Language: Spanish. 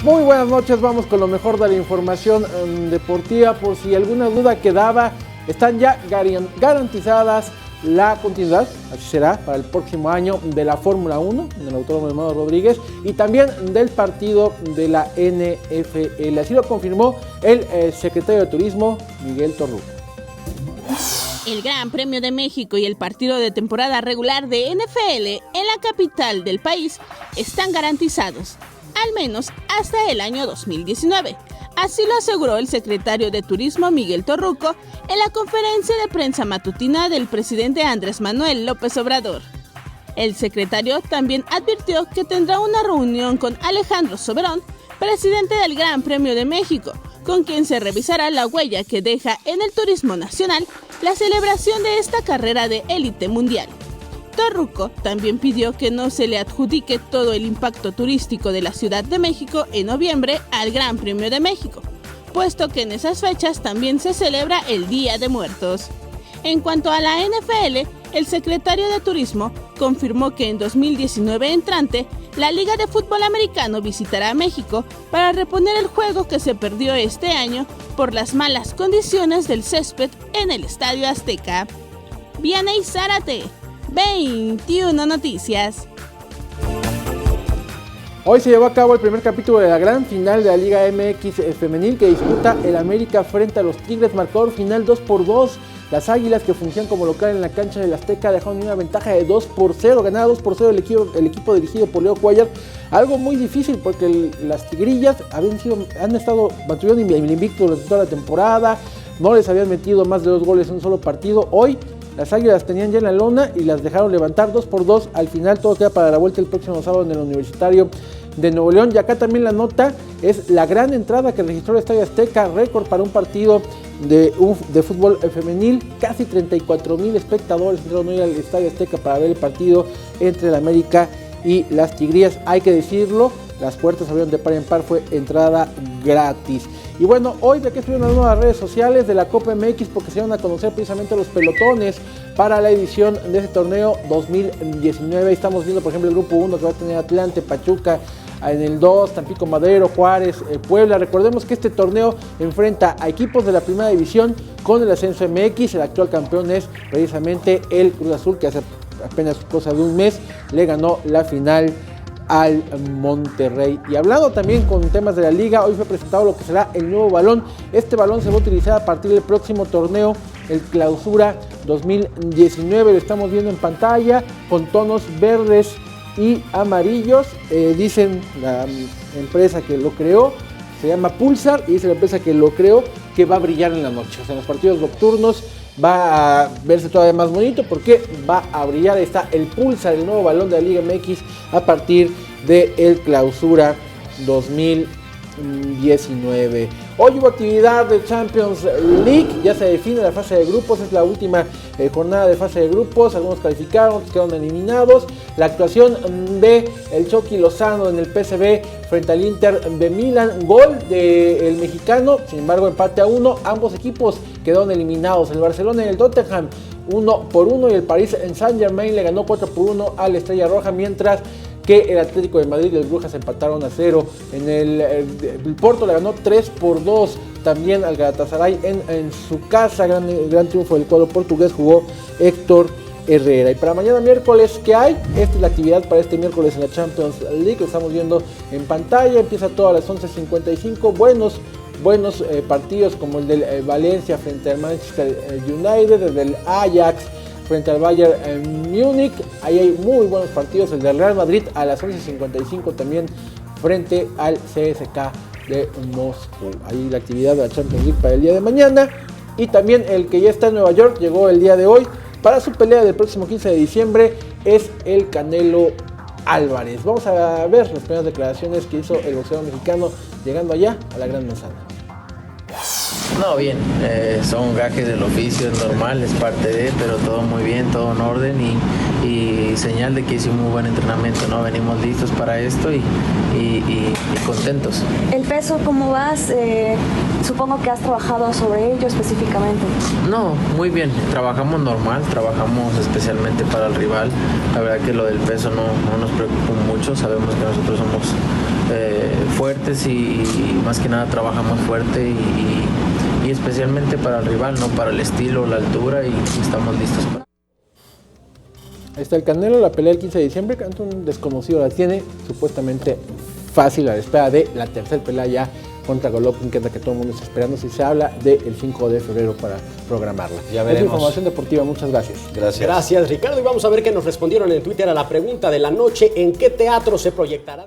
Muy buenas noches, vamos con lo mejor de la información deportiva. Por si alguna duda quedaba, están ya garantizadas la continuidad, así será, para el próximo año de la Fórmula 1 en el Autódromo Hermano Rodríguez y también del partido de la NFL. Así lo confirmó el secretario de Turismo, Miguel Torruco. El Gran Premio de México y el partido de temporada regular de NFL en la capital del país están garantizados, al menos hasta el año 2019. Así lo aseguró el secretario de Turismo Miguel Torruco en la conferencia de prensa matutina del presidente Andrés Manuel López Obrador. El secretario también advirtió que tendrá una reunión con Alejandro Soberón, presidente del Gran Premio de México, con quien se revisará la huella que deja en el turismo nacional la celebración de esta carrera de élite mundial. Torruco también pidió que no se le adjudique todo el impacto turístico de la Ciudad de México en noviembre al Gran Premio de México, puesto que en esas fechas también se celebra el Día de Muertos. En cuanto a la NFL, el secretario de Turismo confirmó que en 2019 entrante, la Liga de Fútbol Americano visitará México para reponer el juego que se perdió este año por las malas condiciones del césped en el Estadio Azteca. Vianey Zárate, 21 Noticias. Hoy se llevó a cabo el primer capítulo de la gran final de la Liga MX femenil que disputa el América frente a los Tigres, marcador final 2-2. Las Águilas, que funcionan como local en la cancha del Azteca, dejaron una ventaja de 2-0, ganaba 2-0 el equipo dirigido por Leo Cuellar. Algo muy difícil porque las Tigrillas mantuvieron el invicto durante toda la temporada, no les habían metido más de 2 goles en un solo partido. Hoy las Águilas tenían ya en la lona y las dejaron levantar 2-2. Al final todo queda para la vuelta el próximo sábado en el Universitario de Nuevo León. Y acá también la nota es la gran entrada que registró el Estadio Azteca, récord para un partido de fútbol femenil. Casi 34,000 espectadores entraron hoy al Estadio Azteca para ver el partido entre el América y las Tigrillas. Hay que decirlo, las puertas abrieron de par en par, fue entrada gratis. Y bueno, hoy de que estuvieron hablando las redes sociales de la Copa MX porque se dieron a conocer precisamente los pelotones para la edición de ese torneo 2019. Estamos viendo, por ejemplo, el grupo 1 que va a tener Atlante, Pachuca, en el 2, Tampico Madero, Juárez, Puebla. Recordemos que este torneo enfrenta a equipos de la primera división con el ascenso MX. El actual campeón es precisamente el Cruz Azul, que hace apenas cosa de un mes le ganó la final al Monterrey. Y hablando también con temas de la liga, hoy fue presentado lo que será el nuevo balón. Este balón se va a utilizar a partir del próximo torneo, el Clausura 2019. Lo estamos viendo en pantalla con tonos verdes y amarillos. Dicen la empresa que lo creó, se llama Pulsar, y dice la empresa que lo creó que va a brillar en la noche. O sea, en los partidos nocturnos va a verse todavía más bonito porque va a brillar. Está el Pulsar, el nuevo balón de la Liga MX a partir de el Clausura 2019. Hoy hubo actividad de Champions League, ya se define la fase de grupos, es la última jornada de fase de grupos, algunos calificaron, otros quedaron eliminados. La actuación de el Chucky Lozano en el PSV frente al Inter de Milán, gol del mexicano, sin embargo empate a 1, ambos equipos quedaron eliminados. El Barcelona y el Tottenham 1-1 y el Paris Saint-Germain le ganó 4-1 al Estrella Roja, mientras que el Atlético de Madrid y el Brujas empataron a 0. El Porto le ganó 3-2 también al Galatasaray en su casa. Gran triunfo del cuadro portugués, jugó Héctor Herrera. Y para mañana miércoles, ¿qué hay? Esta es la actividad para este miércoles en la Champions League. Lo estamos viendo en pantalla. Empieza todo a las 11:55. Buenos partidos como el del Valencia frente al Manchester United, el del Ajax frente al Bayern Múnich. Ahí hay muy buenos partidos. El del Real Madrid a las 11:55 también frente al CSKA de Moscú. Ahí la actividad de la Champions League para el día de mañana. Y también el que ya está en Nueva York, llegó el día de hoy para su pelea del próximo 15 de diciembre, es el Canelo Álvarez. Vamos a ver las primeras declaraciones que hizo el boxeador mexicano llegando allá a la Gran Manzana. No, bien, son gajes del oficio, es normal, es parte de, pero todo muy bien, todo en orden y señal de que hice un muy buen entrenamiento, ¿no? Venimos listos para esto y contentos. ¿El peso cómo vas? Supongo que has trabajado sobre ello específicamente. No, muy bien, trabajamos normal, trabajamos especialmente para el rival. La verdad que lo del peso no nos preocupa mucho, sabemos que nosotros somos fuertes fuertes y más que nada trabajamos fuerte y especialmente para el rival, no para el estilo, la altura y estamos listos para... Ahí está el Canelo, la pelea del 15 de diciembre, ante un desconocido la tiene supuestamente fácil a la espera de la tercera pelea ya contra Golovkin, que es la que todo el mundo está esperando. Si se habla del 5 de febrero para programarla. Ya veremos. Es información deportiva, muchas gracias. Gracias, Ricardo. Y vamos a ver qué nos respondieron en Twitter a la pregunta de la noche: ¿en qué teatro se proyectará?